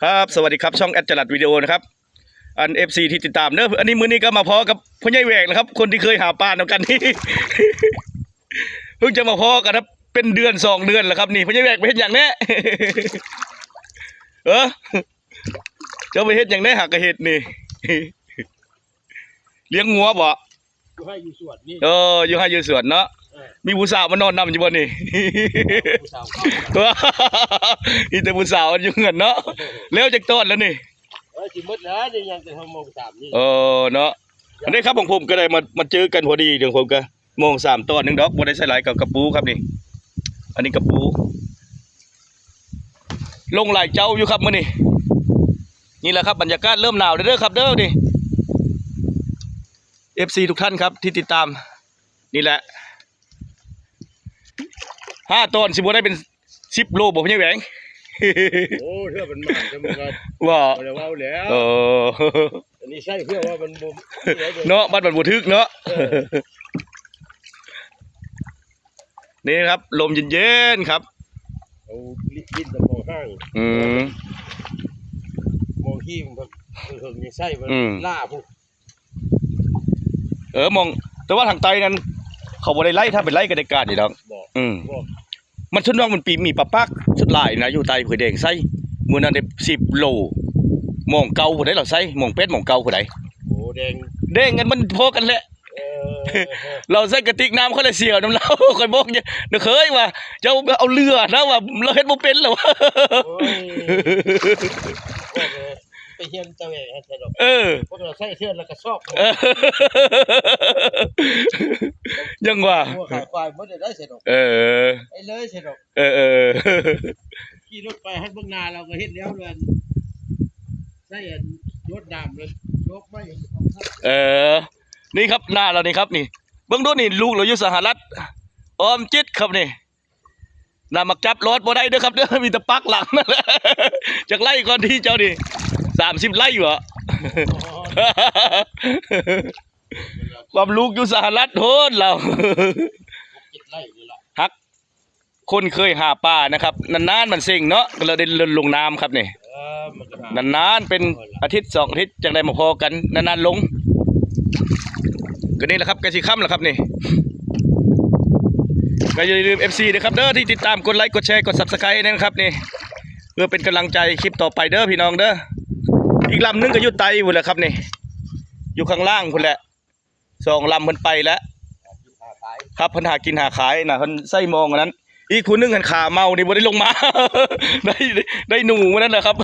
ครับสวัสดีครับช่องแอดจลัดวิดีโอนะครับอัน FC ที่ติดตามเนอะอันนี้มื้อนี้ก็มาพอกับพ่อใหญ่แหวกนะครับคนที่เคยหาปลาเหมือนกันนี่ เพิ่งจะมาพอกันครับเป็นเดือน2 เดือนแล้วครับนี่พ่อใหญ่แหวกไปเฮ็ดอย่างแน่ เจ้าไปเฮ็ดอย่างแน่หักกระเฮ็ดนี่ เลี้ยงงัวบ่อยู่ให้อยู่สวนนี่อยู่ให้อยู่สวนเนาะมีผู้สาวมานอนนำอยู่บ่นี่ ผู้สาวเข้า อีแต่ผู้สาวอยู่เงินเนาะแล้วจากต้นแล้วนี่สิมืดแล้วนี่ยังจะทำโมงสามนี่เนาะอันนี้ครับของผมก็ได้มาเจอกันพอดีเดี๋ยวผมก็โมง3 ตอนนึงดอกบ่ได้ใส่หลายกับกระปูครับนี่อันนี้กระปูลงหลายเจ้าอยู่ครับมื้อนี้นี่แหละครับบรรยากาศเริ่มหนาวเด้อครับเด้อนี่ FC ทุกท่านครับที่ติดตามนี่แหละ5 ตอนสิบ่ได้เป็น10 โลบ่พี่แหวง โอ้เพื่อมันมากจะมันก็ว่าแล้วอันนี้ใช่เพื่อว่ามันบ่เนาะบ้านบ่ทึกเนาะนี่ครับลมเย็นๆครับเอาลิ้นตะมองห้างมองขี้มันเพิ่งยังใช่มันล่าพวกมองแต่ว่าทางใต้นั้นเขาบ่ได้ไล่ถ้าเป็นไล่ก็ได้การนี่ดอกมันชุดน้องมันปีมีปลาปักชุดลายนะอยู่ใต้ผือแดงไส้มื้อนั้นได้10 โลมองเก่าผู้ใดเราไส้มองเป็ดมองเก่าผู้ใดโอ้แดงกันมันพอกันแหละเราใส่กระติกน้ำเขาเลยเสียวน้ำเราคอยบอกเนี่ยเด้อเคยว่าเจ้าเอาเรือนะว่าเราเฮ็ดบ่เป็นหรอวะไปเฮียนเจ้าเองให้ใส่ดอกพวกเราใส่เสื้อแล้วก็ชอบยังว่าขายควายบ่ได้ใส่ดอกไอ้เลยใส่ดอกขี่รถไปให้เบิ่งนาเราก็เฮ็ดแล้วเลยใส่รถดำเลยยกไม่นี่ครับหน้าเรานี่ครับนี่เบิ่งดูนี่ลูกเราอยู่สหรัฐออมจิตครับนี่น่ามักจับรถบ่ได้เด้อครับเด้อมีแต่ปักหลังนั่นแหละจากไล่ก่อนที่เจ้านี่30 ไร่เหรอความลูกอยู่สหรัฐโทษเราฮักคนเคยหาปลานะครับนานๆมันเซ็งเนาะก็เลยได้ลงน้ำครับนี่นานๆเป็นอาทิตย์2 อาทิตย์จังได้มาพอกันนานๆลงก็นี่แหละครับกระสีค่ำแหละครับนี่ก็อย่าลืม FC นะครับเด้อที่ติดตามกดไลค์กดแชร์กด Subscribe นะครับนี่เพื่อเป็นกำลังใจคลิปต่อไปเด้อพี่น้องเด้ออีกลำนึงก็อยู่ไตพุ่นแหละครับนี่อยู่ข้างล่างพุ่นแหละ2 ลำเพิ่นไปแล้วครับเพิ่นหากินหาขายน่ะเพิ่นใส่มองอันนั้นอีกคนนึงหันขาเมานี่บ่ได้ลงมา ได้หนูมันนั่นแหละครับ